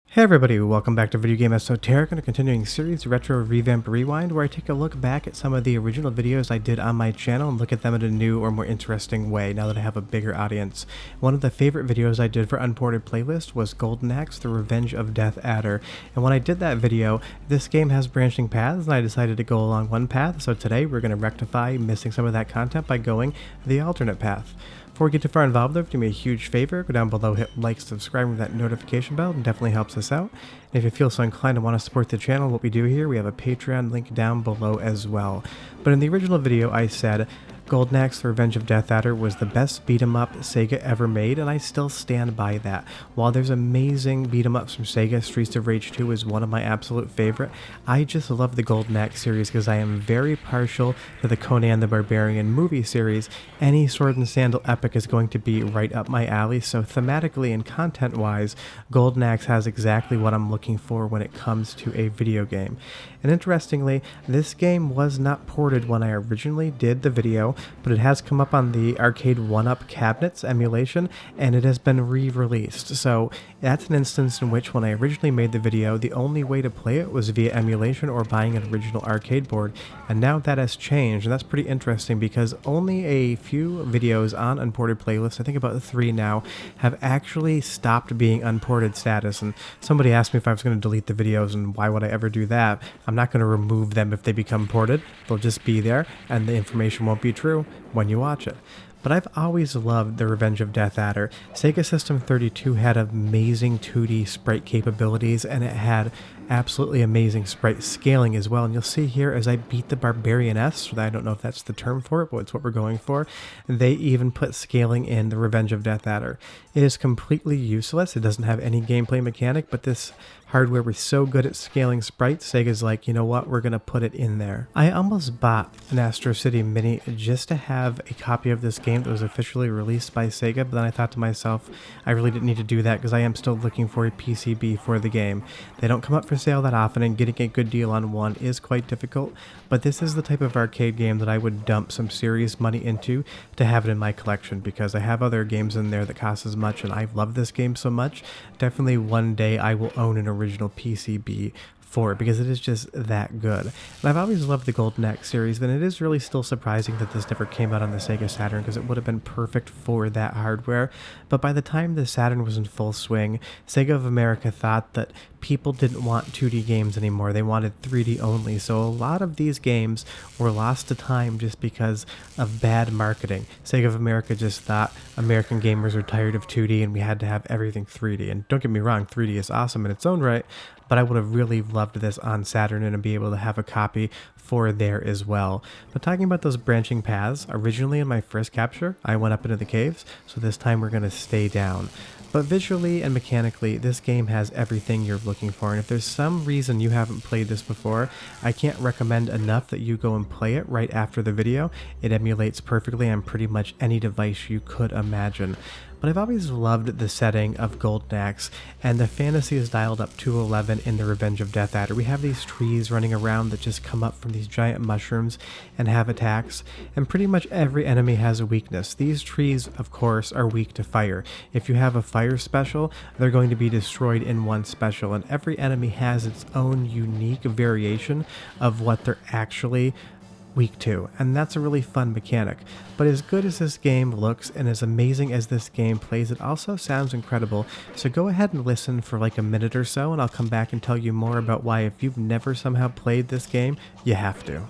Hey everybody, welcome back to Video Game Esoteric and a continuing series, Retro Revamp Rewind, where I take a look back at some of the original videos I did on my channel and look at them in a new or more interesting way now that I have a bigger audience. One of the favorite videos I did for Unported Playlist was Golden Axe, The Revenge of Death Adder, and when I did that video, this game has branching paths and I decided to go along one path, so today we're going to rectify missing some of that content by going the alternate path. Before we get too far involved though, do me a huge favor, go down below, hit like, subscribe with that notification bell, it definitely helps us out. And if you feel so inclined and want to support the channel, what we do here, we have a Patreon link down below as well. But in the original video I said, Golden Axe, The Revenge of Death Adder was the best beat-em-up Sega ever made, and I still stand by that. While there's amazing beat-em-ups from Sega, Streets of Rage 2 is one of my absolute favorite. I just love the Golden Axe series because I am very partial to the Conan the Barbarian movie series. Any sword and sandal epic is going to be right up my alley, so thematically and content-wise, Golden Axe has exactly what I'm looking for when it comes to a video game. And interestingly, this game was not ported when I originally did the video, but it has come up on the Arcade 1-Up Cabinets emulation, and it has been re-released. So that's an instance in which when I originally made the video, the only way to play it was via emulation or buying an original arcade board, and now that has changed, and that's pretty interesting because only a few videos on Unported Playlist, I think about 3 now, have actually stopped being unported status, and somebody asked me if I was going to delete the videos, and why would I ever do that? I'm not going to remove them if they become ported. They'll just be there, and the information won't be true when you watch it. But I've always loved The Revenge of Death Adder. Sega System 32 had amazing 2D sprite capabilities, and it had absolutely amazing sprite scaling as well. And you'll see here as I beat the Barbarian-S, I don't know if that's the term for it, but it's what we're going for, they even put scaling in The Revenge of Death Adder. It is completely useless. It doesn't have any gameplay mechanic, but this hardware was so good at scaling sprites, Sega's like, you know what, we're going to put it in there. I almost bought an Astro City Mini just to have a copy of this game that was officially released by Sega, but then I thought to myself, I really didn't need to do that because I am still looking for a PCB for the game. They don't come up for sale that often, and getting a good deal on one is quite difficult, but this is the type of arcade game that I would dump some serious money into to have it in my collection, because I have other games in there that cost as much, and I love this game so much. Definitely one day I will own an original PCB for it because it is just that good. And I've always loved the Golden Axe series, and it is really still surprising that this never came out on the Sega Saturn because it would have been perfect for that hardware. But by the time the Saturn was in full swing, Sega of America thought that people didn't want 2D games anymore. They wanted 3D only. So a lot of these games were lost to time just because of bad marketing. Sega of America just thought American gamers were tired of 2D and we had to have everything 3D. And don't get me wrong, 3D is awesome in its own right, but I would have really loved this on Saturn and to be able to have a copy for there as well. But talking about those branching paths, originally in my first capture, I went up into the caves, so this time we're going to stay down. But visually and mechanically, this game has everything you're looking for, and if there's some reason you haven't played this before, I can't recommend enough that you go and play it right after the video. It emulates perfectly on pretty much any device you could imagine. But I've always loved the setting of Golden Axe, and the fantasy is dialed up to 11 in The Revenge of Death Adder. We have these trees running around that just come up from these giant mushrooms and have attacks, and pretty much every enemy has a weakness. These trees, of course, are weak to fire. If you have a fire special, they're going to be destroyed in one special, and every enemy has its own unique variation of what they're actually week 2, and that's a really fun mechanic. But as good as this game looks and as amazing as this game plays, it also sounds incredible, so go ahead and listen for like a minute or so and I'll come back and tell you more about why if you've never somehow played this game, you have to.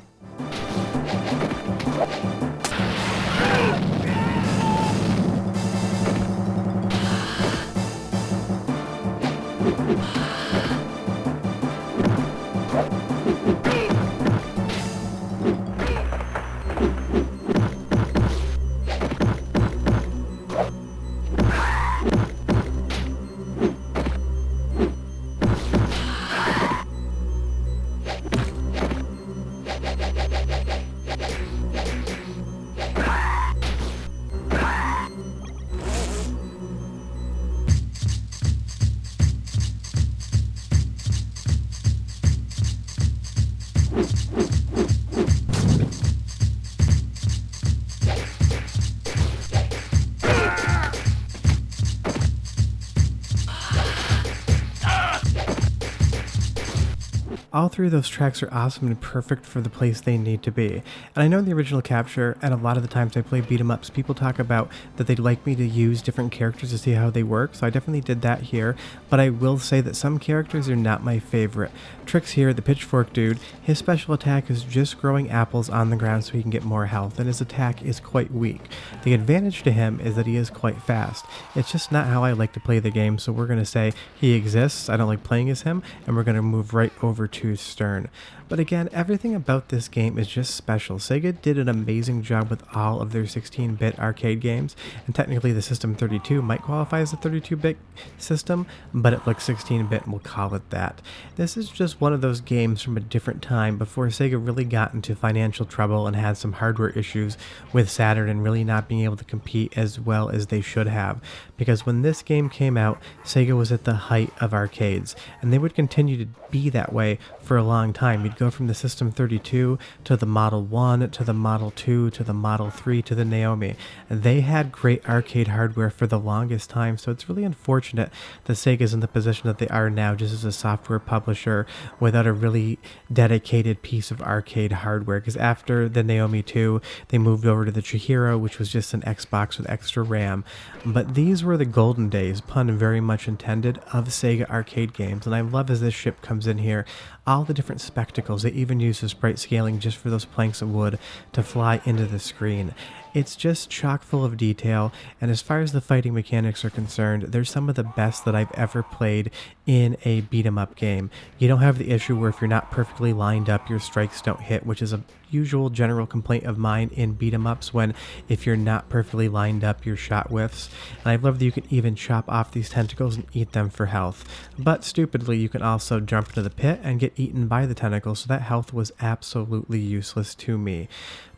All three of those tracks are awesome and perfect for the place they need to be. And I know in the original capture, and a lot of the times I play beat 'em ups, people talk about that they'd like me to use different characters to see how they work, so I definitely did that here, but I will say that some characters are not my favorite. Tricks here, the pitchfork dude, his special attack is just growing apples on the ground so he can get more health, and his attack is quite weak. The advantage to him is that he is quite fast. It's just not how I like to play the game, so we're going to say he exists, I don't like playing as him, and we're going to move right over to Stern. But again, everything about this game is just special. Sega did an amazing job with all of their 16-bit arcade games, and technically the System 32 might qualify as a 32-bit system, but it looks 16-bit and we'll call it that. This is just one of those games from a different time before Sega really got into financial trouble and had some hardware issues with Saturn and really not being able to compete as well as they should have. Because when this game came out, Sega was at the height of arcades, and they would continue to be that way for a long time. You'd go from the System 32 to the Model 1 to the Model 2 to the Model 3 to the Naomi. They had great arcade hardware for the longest time, so it's really unfortunate that Sega's in the position that they are now just as a software publisher without a really dedicated piece of arcade hardware, because after the Naomi 2 they moved over to the Chihiro, which was just an Xbox with extra RAM. But these were the golden days, pun very much intended, of Sega arcade games, and I love as this ship comes in here all the different spectacles. They even use the sprite scaling just for those planks of wood to fly into the screen. It's just chock full of detail, and as far as the fighting mechanics are concerned, they're some of the best that I've ever played in a beat 'em up game. You don't have the issue where if you're not perfectly lined up, your strikes don't hit, which is a usual general complaint of mine in beat 'em ups, when if you're not perfectly lined up, your shot whiffs. And I love that you can even chop off these tentacles and eat them for health. But stupidly, you can also jump into the pit and get eaten by the tentacles, so that health was absolutely useless to me.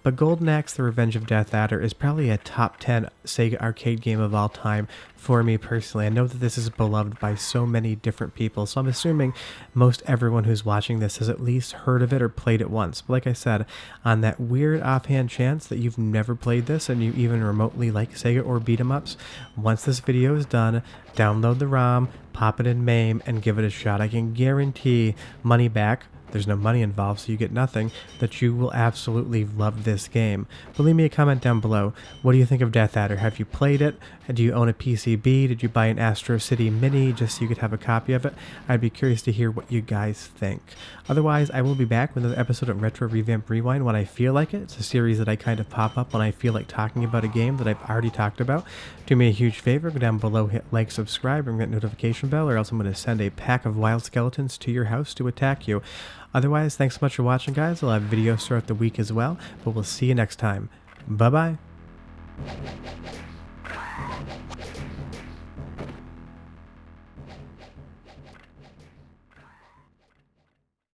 But Golden Axe: The Revenge of Death Adder is probably a top 10 Sega arcade game of all time for me personally. I know that this is beloved by so many different people, so I'm assuming most everyone who's watching this has at least heard of it or played it once. But like I said, on that weird offhand chance that you've never played this and you even remotely like Sega or beat 'em ups, once this video is done, download the ROM, pop it in MAME, and give it a shot. I can guarantee money back. There's no money involved, so you get nothing, that you will absolutely love this game. But leave me a comment down below. What do you think of Death Adder? Have you played it? Do you own a PCB? Did you buy an Astro City Mini just so you could have a copy of it? I'd be curious to hear what you guys think. Otherwise, I will be back with another episode of Retro Revamp Rewind when I feel like it. It's a series that I kind of pop up when I feel like talking about a game that I've already talked about. Do me a huge favor, go down below, hit like, subscribe, and that notification bell, or else I'm going to send a pack of wild skeletons to your house to attack you. Otherwise, thanks so much for watching, guys. I'll have videos throughout the week as well, but we'll see you next time. Bye-bye.